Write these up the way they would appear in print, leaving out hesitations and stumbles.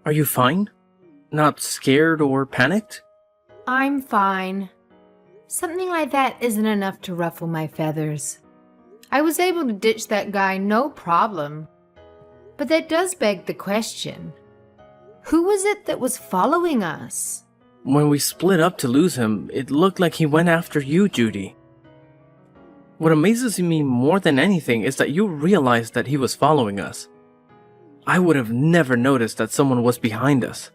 Are you fine? Not scared or panicked? I'm fine. Something like that isn't enough to ruffle my feathers. I was able to ditch that guy no problem. But that does beg the question. Who was it that was following us? When we split up to lose him, it looked like he went after you, Judy. What amazes me more than anything is that you realized that he was following us. I would have never noticed that someone was behind us.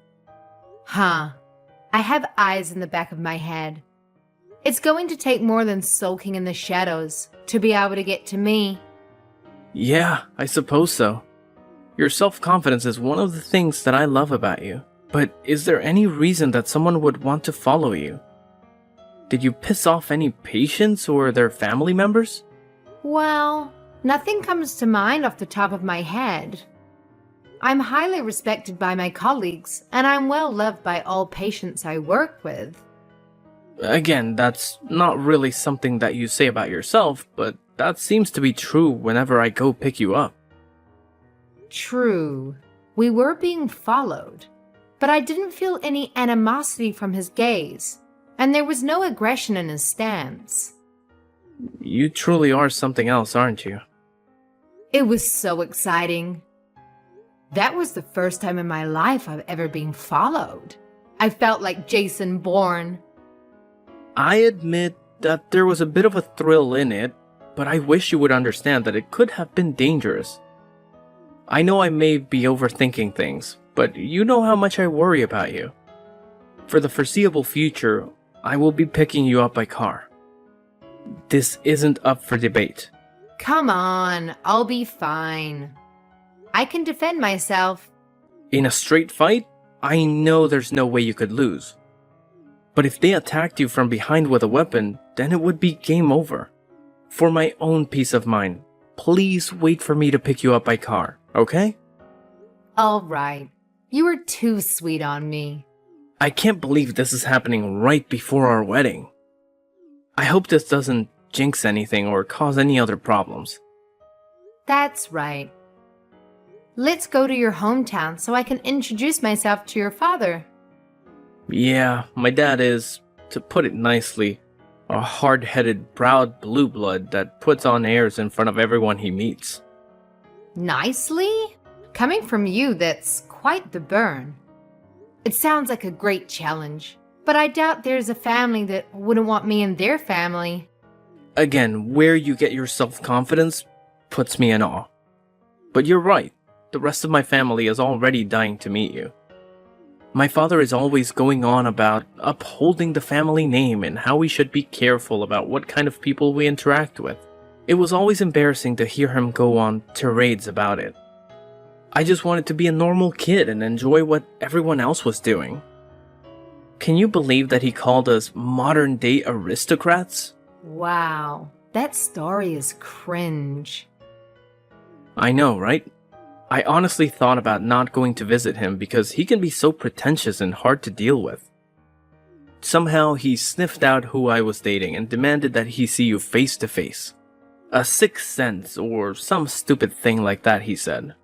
Huh. I have eyes in the back of my head. It's going to take more than sulking in the shadows to be able to get to me. Yeah, I suppose so. Your self-confidence is one of the things that I love about you. But is there any reason that someone would want to follow you? Did you piss off any patients or their family members? Well, nothing comes to mind off the top of my head. I'm highly respected by my colleagues, and I'm well loved by all patients I work with. Again, that's not really something that you say about yourself, but that seems to be true whenever I go pick you up. True. We were being followed, but I didn't feel any animosity from his gaze, and there was no aggression in his stance. You truly are something else, aren't you? It was so exciting. That was the first time in my life I've ever been followed. I felt like Jason Bourne. I admit that there was a bit of a thrill in it, but I wish you would understand that it could have been dangerous. I know I may be overthinking things, but you know how much I worry about you. For the foreseeable future, I will be picking you up by car. This isn't up for debate. Come on, I'll be fine. I can defend myself. In a straight fight, I know there's no way you could lose. But if they attacked you from behind with a weapon, then it would be game over. For my own peace of mind, please wait for me to pick you up by car, okay? All right. You are too sweet on me. I can't believe this is happening right before our wedding. I hope this doesn't jinx anything or cause any other problems. That's right. Let's go to your hometown so I can introduce myself to your father. Yeah, my dad is, to put it nicely, a hard-headed, proud blue blood that puts on airs in front of everyone he meets. Nicely? Coming from you, that's quite the burn. It sounds like a great challenge, but I doubt there's a family that wouldn't want me in their family. Again, where you get your self-confidence puts me in awe. But you're right, the rest of my family is already dying to meet you. My father is always going on about upholding the family name and how we should be careful about what kind of people we interact with. It was always embarrassing to hear him go on tirades about it. I just wanted to be a normal kid and enjoy what everyone else was doing. Can you believe that he called us modern-day aristocrats? Wow, that story is cringe. I know, right? I honestly thought about not going to visit him because he can be so pretentious and hard to deal with. Somehow he sniffed out who I was dating and demanded that he see you face to face. A sixth sense or some stupid thing like that, he said.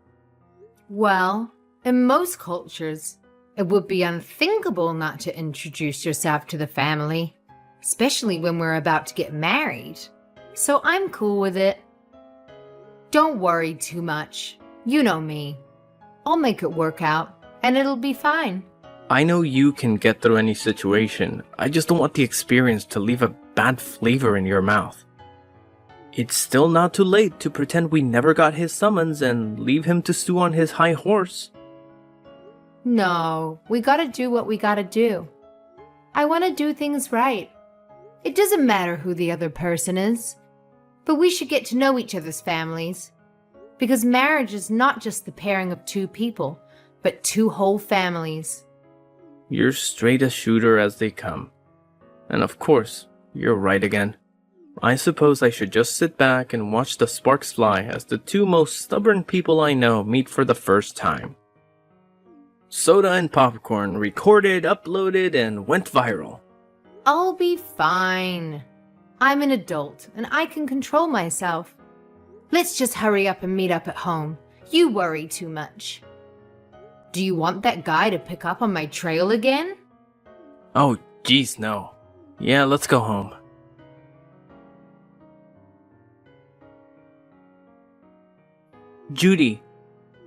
Well, in most cultures, it would be unthinkable not to introduce yourself to the family, especially when we're about to get married. So I'm cool with it. Don't worry too much. You know me. I'll make it work out, and it'll be fine. I know you can get through any situation. I just don't want the experience to leave a bad flavor in your mouth. It's still not too late to pretend we never got his summons and leave him to stew on his high horse. No, we gotta do what we gotta do. I want to do things right. It doesn't matter who the other person is, but we should get to know each other's families. Because marriage is not just the pairing of two people, but two whole families. You're straight a shooter as they come. And of course, you're right again. I suppose I should just sit back and watch the sparks fly as the two most stubborn people I know meet for the first time. Soda and popcorn recorded, uploaded, and went viral. I'll be fine. I'm an adult and I can control myself. Let's just hurry up and meet up at home. You worry too much. Do you want that guy to pick up on my trail again? Oh, geez, no. Yeah, let's go home. Judy,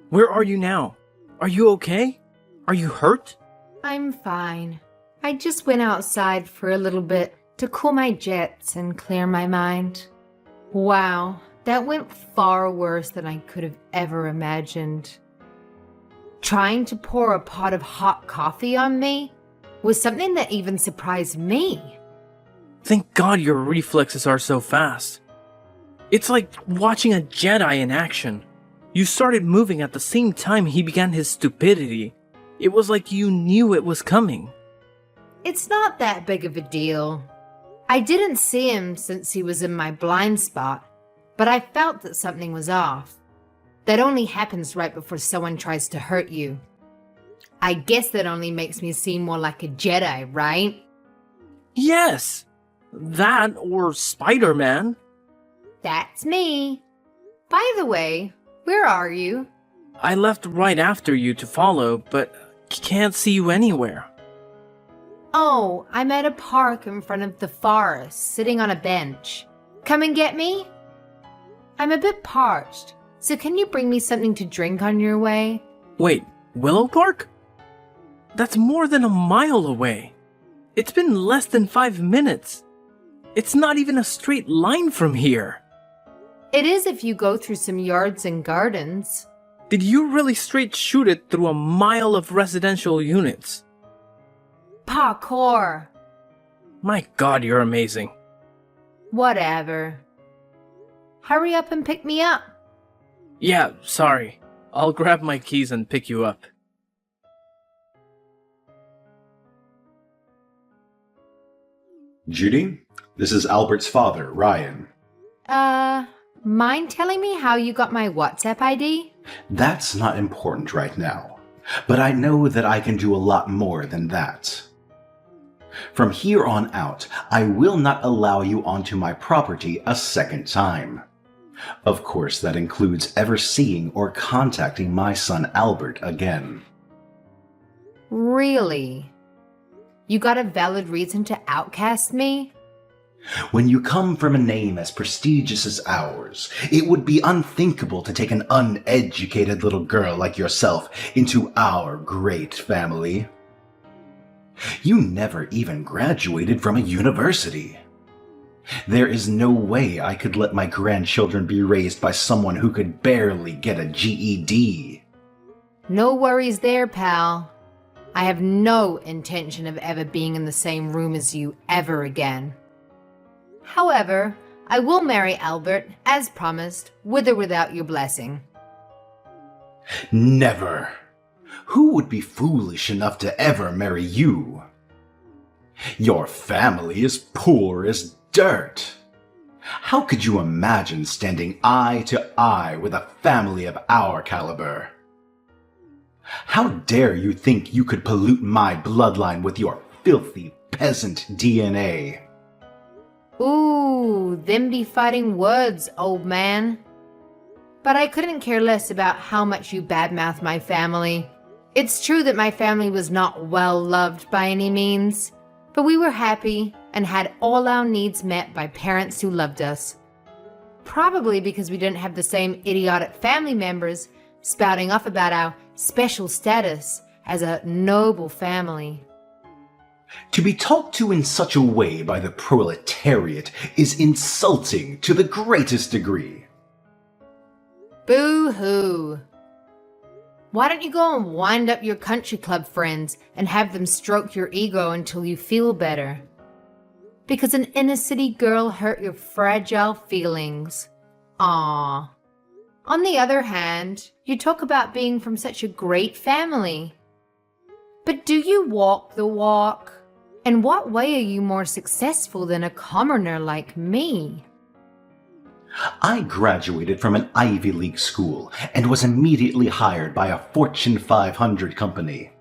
where are you now? Are you okay? Are you hurt? I'm fine. I just went outside for a little bit to cool my jets and clear my mind. Wow, that went far worse than I could have ever imagined. Trying to pour a pot of hot coffee on me was something that even surprised me. Thank God your reflexes are so fast. It's like watching a Jedi in action. You started moving at the same time he began his stupidity. It was like you knew it was coming. It's not that big of a deal. I didn't see him since he was in my blind spot, but I felt that something was off. That only happens right before someone tries to hurt you. I guess that only makes me seem more like a Jedi, right? Yes! That or Spider-Man. That's me. By the way, where are you? I left right after you to follow, but can't see you anywhere. Oh, I'm at a park in front of the forest, sitting on a bench. Come and get me? I'm a bit parched, so can you bring me something to drink on your way? Wait, Willow Park? That's more than a mile away. It's been less than 5 minutes. It's not even a straight line from here. It is if you go through some yards and gardens. Did you really straight shoot it through a mile of residential units? Parkour. My God, you're amazing. Whatever. Hurry up and pick me up. Yeah, sorry. I'll grab my keys and pick you up. Judy, this is Albert's father, Ryan. Mind telling me how you got my WhatsApp ID? That's not important right now, but I know that I can do a lot more than that. From here on out, I will not allow you onto my property a second time. Of course, that includes ever seeing or contacting my son Albert again. Really? You got a valid reason to outcast me? When you come from a name as prestigious as ours, it would be unthinkable to take an uneducated little girl like yourself into our great family. You never even graduated from a university. There is no way I could let my grandchildren be raised by someone who could barely get a GED. No worries there, pal. I have no intention of ever being in the same room as you ever again. However, I will marry Albert, as promised, with or without your blessing. Never. Who would be foolish enough to ever marry you? Your family is poor as dirt. How could you imagine standing eye to eye with a family of our caliber? How dare you think you could pollute my bloodline with your filthy peasant DNA? Ooh, them be fighting words, old man. But I couldn't care less about how much you badmouth my family. It's true that my family was not well loved by any means, but we were happy and had all our needs met by parents who loved us. Probably because we didn't have the same idiotic family members spouting off about our special status as a noble family. To be talked to in such a way by the proletariat is insulting to the greatest degree. Boo-hoo. Why don't you go and wind up your country club friends and have them stroke your ego until you feel better? Because an inner-city girl hurt your fragile feelings. Aww. On the other hand, you talk about being from such a great family. But do you walk the walk? In what way are you more successful than a commoner like me? I graduated from an Ivy League school and was immediately hired by a Fortune 500 company.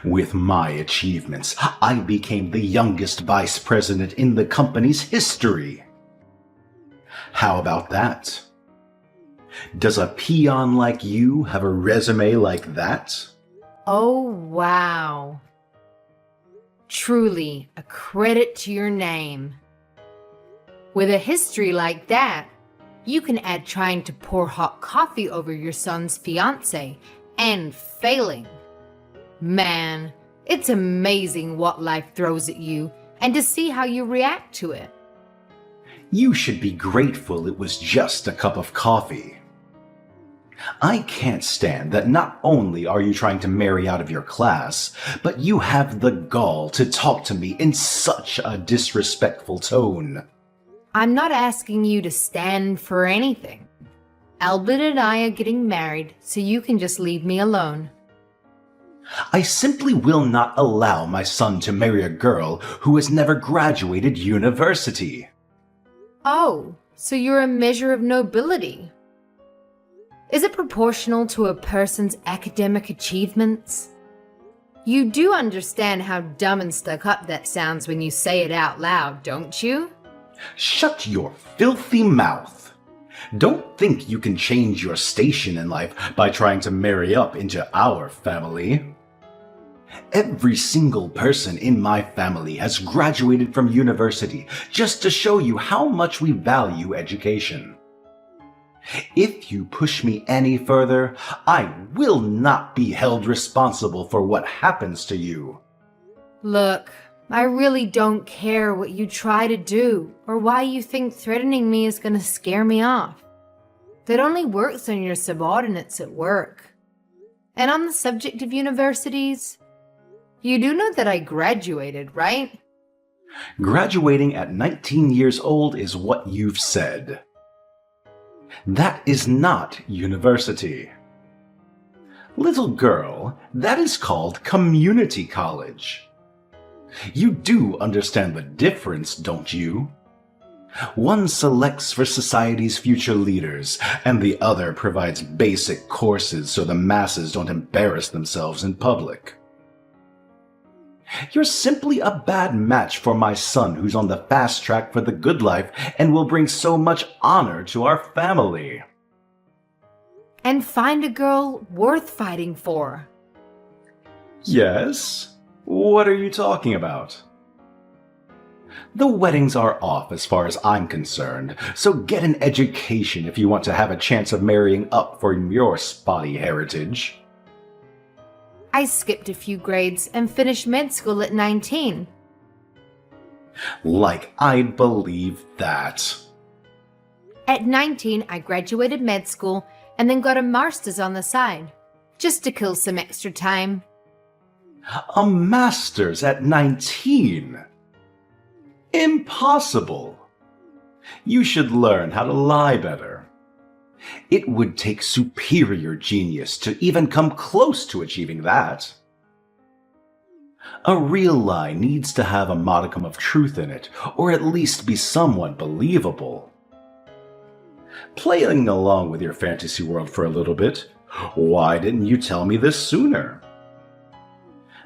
With my achievements, I became the youngest vice president in the company's history. How about that? Does a peon like you have a resume like that? Oh, wow. Truly a credit to your name. With a history like that, you can add trying to pour hot coffee over your son's fiancée and failing. Man, it's amazing what life throws at you and to see how you react to it. You should be grateful it was just a cup of coffee. I can't stand that not only are you trying to marry out of your class, but you have the gall to talk to me in such a disrespectful tone. I'm not asking you to stand for anything. Albert and I are getting married, so you can just leave me alone. I simply will not allow my son to marry a girl who has never graduated university. Oh, so you're a measure of nobility. Is it proportional to a person's academic achievements? You do understand how dumb and stuck up that sounds when you say it out loud, don't you? Shut your filthy mouth. Don't think you can change your station in life by trying to marry up into our family. Every single person in my family has graduated from university just to show you how much we value education. If you push me any further, I will not be held responsible for what happens to you. Look, I really don't care what you try to do or why you think threatening me is going to scare me off. That only works on your subordinates at work. And on the subject of universities, you do know that I graduated, right? Graduating at 19 years old is what you've said. That is not university. Little girl, that is called community college. You do understand the difference, don't you? One selects for society's future leaders, and the other provides basic courses so the masses don't embarrass themselves in public. You're simply a bad match for my son who's on the fast track for the good life and will bring so much honor to our family. And find a girl worth fighting for. Yes? What are you talking about? The weddings are off as far as I'm concerned, so get an education if you want to have a chance of marrying up for your spotty heritage. I skipped a few grades and finished med school at 19. Like I'd believe that. At 19, I graduated med school and then got a master's on the side, just to kill some extra time. A master's at 19? Impossible. You should learn how to lie better. It would take superior genius to even come close to achieving that. A real lie needs to have a modicum of truth in it, or at least be somewhat believable. Playing along with your fantasy world for a little bit, why didn't you tell me this sooner?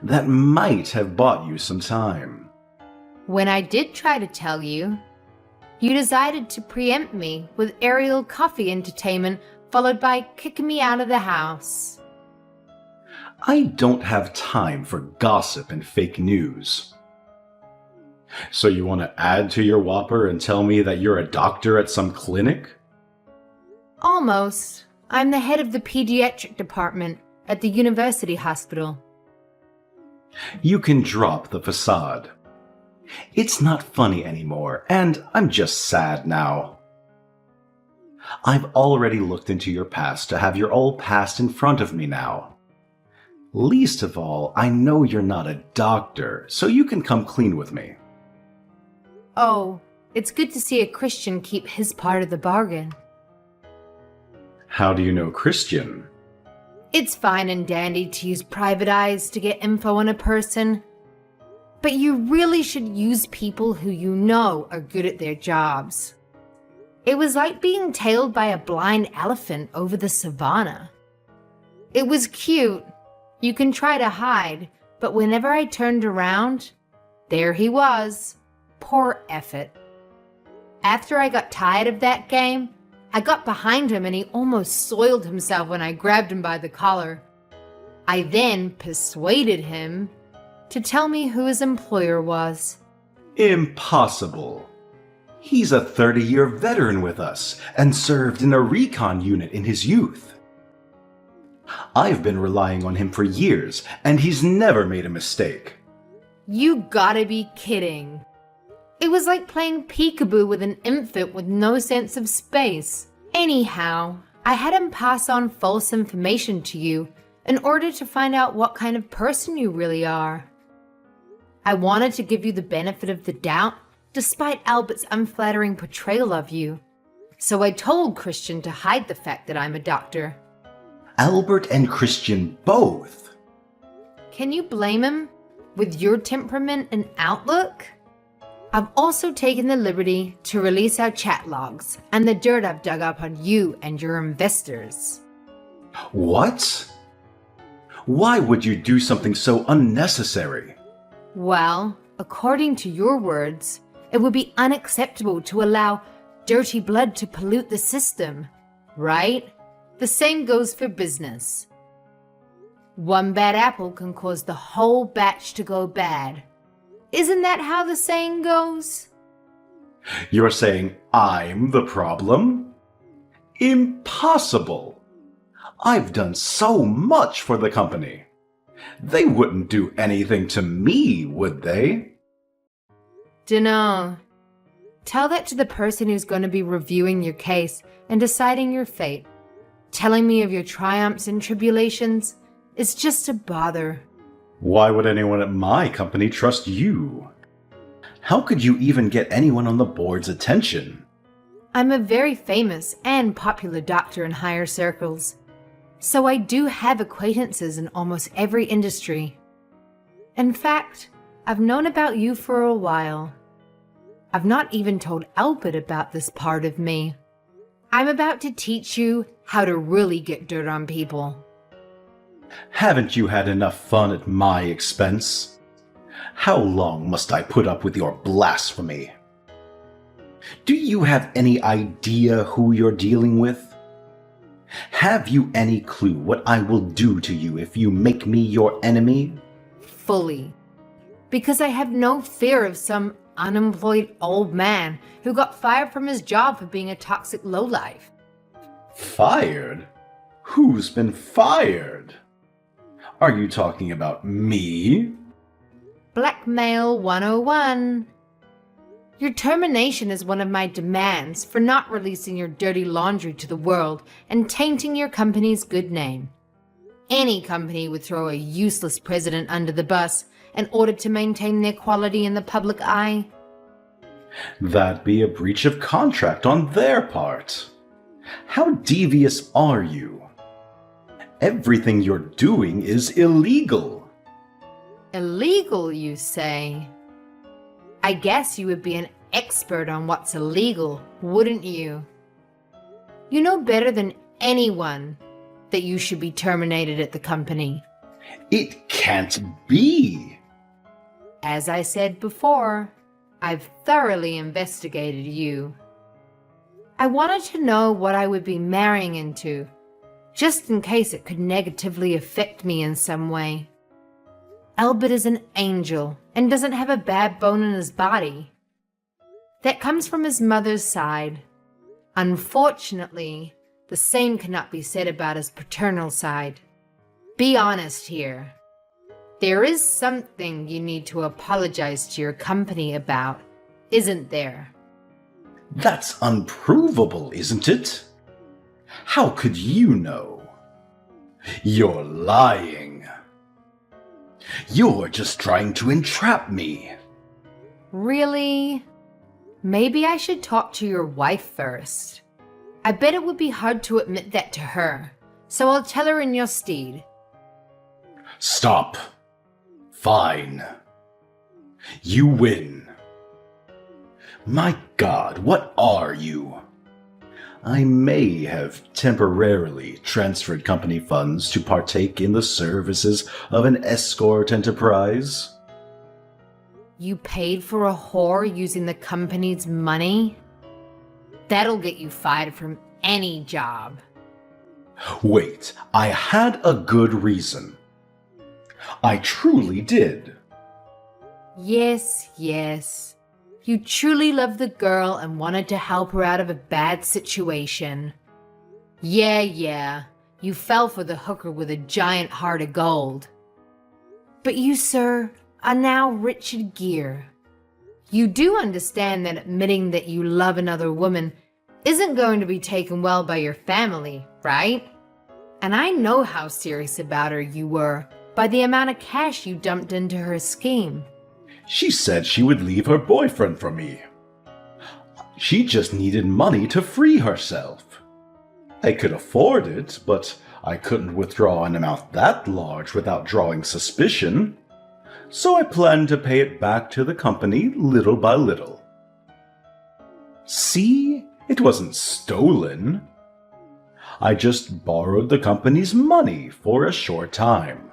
That might have bought you some time. When I did try to tell you, you decided to preempt me with aerial coffee entertainment, followed by kicking me out of the house. I don't have time for gossip and fake news. So you want to add to your whopper and tell me that you're a doctor at some clinic? Almost. I'm the head of the pediatric department at the university hospital. You can drop the facade. It's not funny anymore, and I'm just sad now. I've already looked into your past to have your old past in front of me now. Least of all, I know you're not a doctor, so you can come clean with me. Oh, it's good to see a Christian keep his part of the bargain. How do you know Christian? It's fine and dandy to use private eyes to get info on a person, but you really should use people who you know are good at their jobs. It was like being tailed by a blind elephant over the savannah. It was cute. You can try to hide, but whenever I turned around, there he was. Poor effort. After I got tired of that game, I got behind him and he almost soiled himself when I grabbed him by the collar. I then persuaded him to tell me who his employer was. Impossible. He's a 30-year veteran with us and served in a recon unit in his youth. I've been relying on him for years, and he's never made a mistake. You gotta be kidding. It was like playing peekaboo with an infant with no sense of space. Anyhow, I had him pass on false information to you in order to find out what kind of person you really are. I wanted to give you the benefit of the doubt, despite Albert's unflattering portrayal of you. So I told Christian to hide the fact that I'm a doctor. Albert and Christian both. Can you blame him? With your temperament and outlook? I've also taken the liberty to release our chat logs and the dirt I've dug up on you and your investors. What? Why would you do something so unnecessary? Well, according to your words, it would be unacceptable to allow dirty blood to pollute the system, right? The same goes for business. One bad apple can cause the whole batch to go bad. Isn't that how the saying goes? You're saying I'm the problem? Impossible! I've done so much for the company. They wouldn't do anything to me, would they? Dunno. Tell that to the person who's going to be reviewing your case and deciding your fate. Telling me of your triumphs and tribulations is just a bother. Why would anyone at my company trust you? How could you even get anyone on the board's attention? I'm a very famous and popular doctor in higher circles, so I do have acquaintances in almost every industry. In fact, I've known about you for a while. I've not even told Albert about this part of me. I'm about to teach you how to really get dirt on people. Haven't you had enough fun at my expense? How long must I put up with your blasphemy? Do you have any idea who you're dealing with? Have you any clue what I will do to you if you make me your enemy? Fully. Because I have no fear of some unemployed old man who got fired from his job for being a toxic lowlife. Fired? Who's been fired? Are you talking about me? Blackmail 101. Your termination is one of my demands for not releasing your dirty laundry to the world and tainting your company's good name. Any company would throw a useless president under the bus in order to maintain their quality in the public eye. That'd be a breach of contract on their part. How devious are you? Everything you're doing is illegal. Illegal, you say? I guess you would be an expert on what's illegal, wouldn't you? You know better than anyone that you should be terminated at the company. It can't be. As I said before, I've thoroughly investigated you. I wanted to know what I would be marrying into, just in case it could negatively affect me in some way. Albert is an angel and doesn't have a bad bone in his body. That comes from his mother's side. Unfortunately, the same cannot be said about his paternal side. Be honest here. There is something you need to apologize to your company about, isn't there? That's unprovable, isn't it? How could you know? You're lying. You're just trying to entrap me. Really? Maybe I should talk to your wife first. I bet it would be hard to admit that to her, so I'll tell her in your stead. Stop. Fine. You win. My God, what are you? I may have temporarily transferred company funds to partake in the services of an escort enterprise. You paid for a whore using the company's money? That'll get you fired from any job. Wait, I had a good reason. I truly did. Yes, yes. You truly loved the girl and wanted to help her out of a bad situation. Yeah. You fell for the hooker with a giant heart of gold. But you, sir, are now Richard Gere. You do understand that admitting that you love another woman isn't going to be taken well by your family, right? And I know how serious about her you were by the amount of cash you dumped into her scheme. She said she would leave her boyfriend for me. She just needed money to free herself. I could afford it, but I couldn't withdraw an amount that large without drawing suspicion. So I planned to pay it back to the company little by little. See? It wasn't stolen. I just borrowed the company's money for a short time.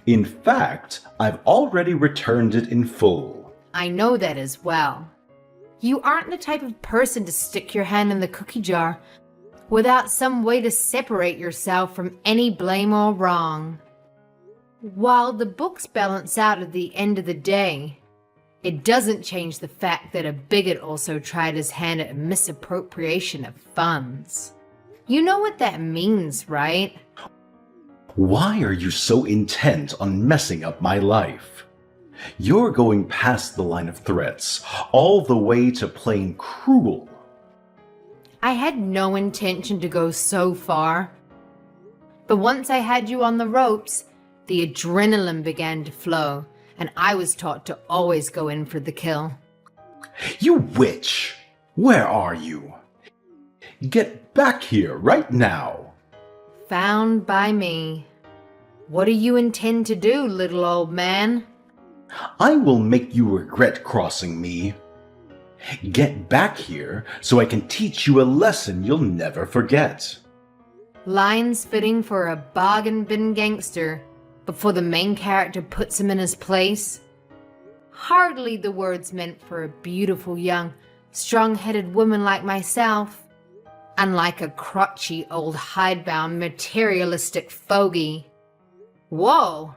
In fact, I've already returned it in full. I know that as well. You aren't the type of person to stick your hand in the cookie jar without some way to separate yourself from any blame or wrong. While the books balance out at the end of the day, it doesn't change the fact that a bigot also tried his hand at a misappropriation of funds. You know what that means, right? Why are you so intent on messing up my life? You're going past the line of threats, all the way to plain cruel. I had no intention to go so far. But once I had you on the ropes, the adrenaline began to flow, and I was taught to always go in for the kill. You witch! Where are you? Get back here right now! Found by me. What do you intend to do, little old man? I will make you regret crossing me. Get back here so I can teach you a lesson you'll never forget. Lines fitting for a bargain bin gangster before the main character puts him in his place. Hardly the words meant for a beautiful young, strong-headed woman like myself, unlike a crotchy old hidebound materialistic fogey. Whoa!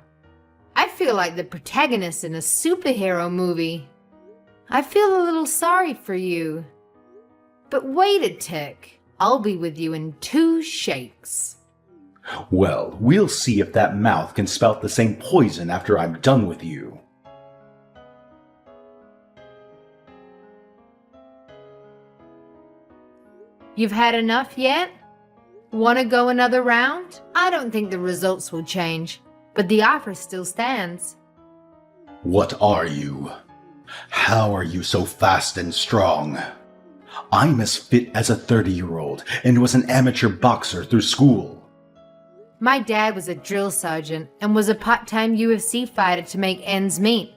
I feel like the protagonist in a superhero movie. I feel a little sorry for you. But wait a tick. I'll be with you in 2 shakes. Well, we'll see if that mouth can spout the same poison after I'm done with you. You've had enough yet? Want to go another round? I don't think the results will change, but the offer still stands. What are you? How are you so fast and strong? I'm as fit as a 30-year-old and was an amateur boxer through school. My dad was a drill sergeant and was a part-time UFC fighter to make ends meet.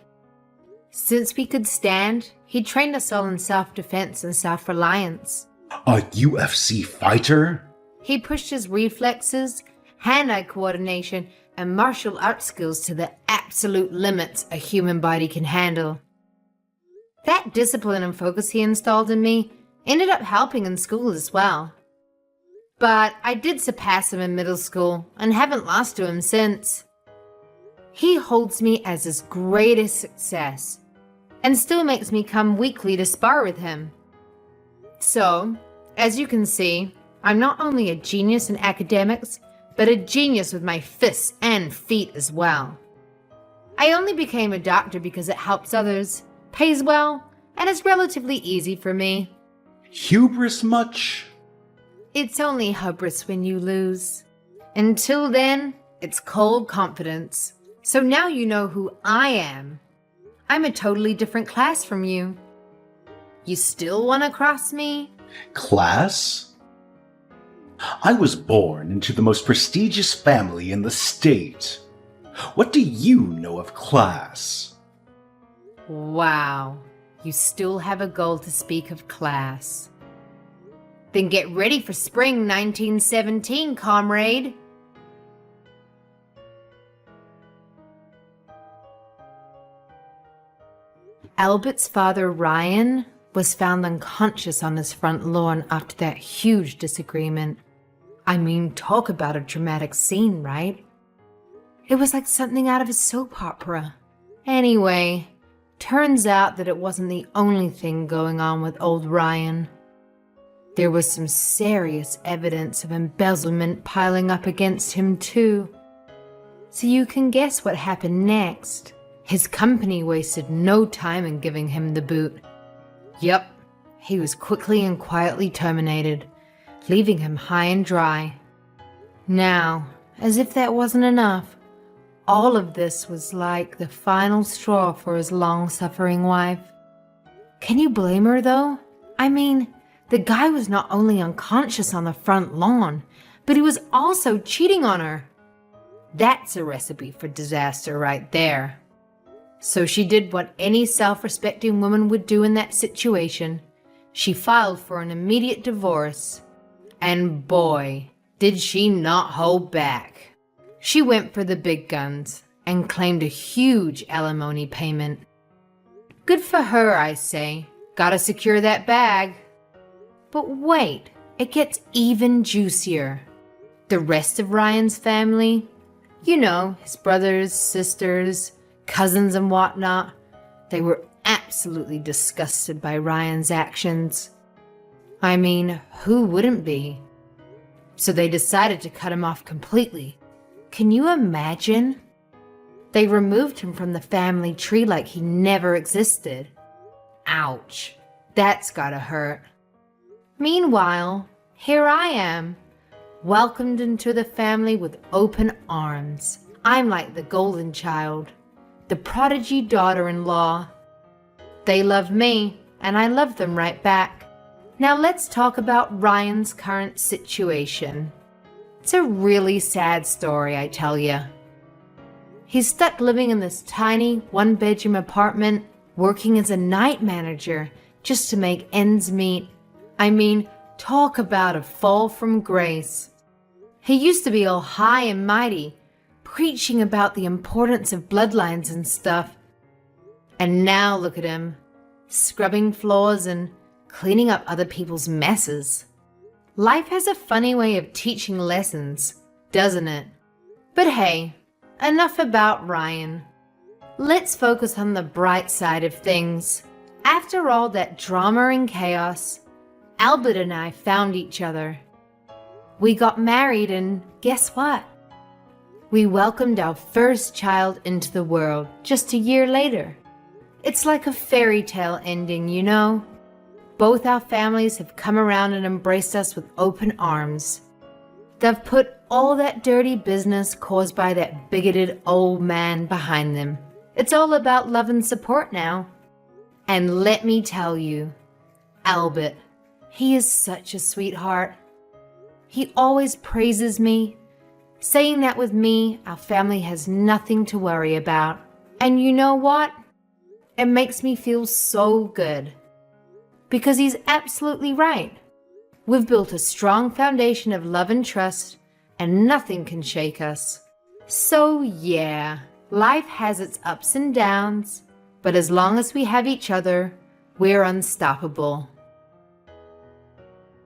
Since we could stand, he trained us all in self-defense and self-reliance. A UFC fighter? He pushed his reflexes, hand-eye coordination, and martial arts skills to the absolute limits a human body can handle. That discipline and focus he installed in me ended up helping in school as well. But I did surpass him in middle school and haven't lost to him since. He holds me as his greatest success and still makes me come weekly to spar with him. So, as you can see, I'm not only a genius in academics, but a genius with my fists and feet as well. I only became a doctor because it helps others, pays well, and is relatively easy for me. Hubris much? It's only hubris when you lose. Until then, it's cold confidence. So now you know who I am. I'm a totally different class from you. You still want to cross me? Class? I was born into the most prestigious family in the state. What do you know of class? Wow, you still have a goal to speak of class. Then get ready for spring 1917, comrade. Albert's father, Ryan, was found unconscious on his front lawn after that huge disagreement. I mean, talk about a dramatic scene, right? It was like something out of a soap opera. Anyway, turns out that it wasn't the only thing going on with old Ryan. There was some serious evidence of embezzlement piling up against him too. So you can guess what happened next. His company wasted no time in giving him the boot. Yup, he was quickly and quietly terminated, leaving him high and dry. Now, as if that wasn't enough, all of this was like the final straw for his long-suffering wife. Can you blame her, though? I mean, the guy was not only unconscious on the front lawn, but he was also cheating on her. That's a recipe for disaster right there. So she did what any self-respecting woman would do in that situation. She filed for an immediate divorce. And boy, did she not hold back. She went for the big guns and claimed a huge alimony payment. Good for her, I say. Gotta secure that bag. But wait, it gets even juicier. The rest of Ryan's family, you know, his brothers, sisters, cousins and whatnot, they were absolutely disgusted by Ryan's actions. I mean, who wouldn't be? So they decided to cut him off completely. Can you imagine? They removed him from the family tree like he never existed. Ouch, that's gotta hurt. Meanwhile, here I am, welcomed into the family with open arms. I'm like the golden child, the prodigy daughter-in-law. They love me, and I love them right back. Now let's talk about Ryan's current situation. It's a really sad story, I tell ya. He's stuck living in this tiny one-bedroom apartment, working as a night manager just to make ends meet. I mean, talk about a fall from grace. He used to be all high and mighty, preaching about the importance of bloodlines and stuff. And now look at him, scrubbing floors and cleaning up other people's messes. Life has a funny way of teaching lessons, doesn't it? But hey, enough about Ryan. Let's focus on the bright side of things. After all that drama and chaos, Albert and I found each other. We got married and guess what? We welcomed our first child into the world just a year later. It's like a fairy tale ending, you know? Both our families have come around and embraced us with open arms. They've put all that dirty business caused by that bigoted old man behind them. It's all about love and support now. And let me tell you, Albert, he is such a sweetheart. He always praises me, saying that with me, our family has nothing to worry about. And you know what? It makes me feel so good. Because he's absolutely right. We've built a strong foundation of love and trust, and nothing can shake us. So yeah, life has its ups and downs, but as long as we have each other, we're unstoppable.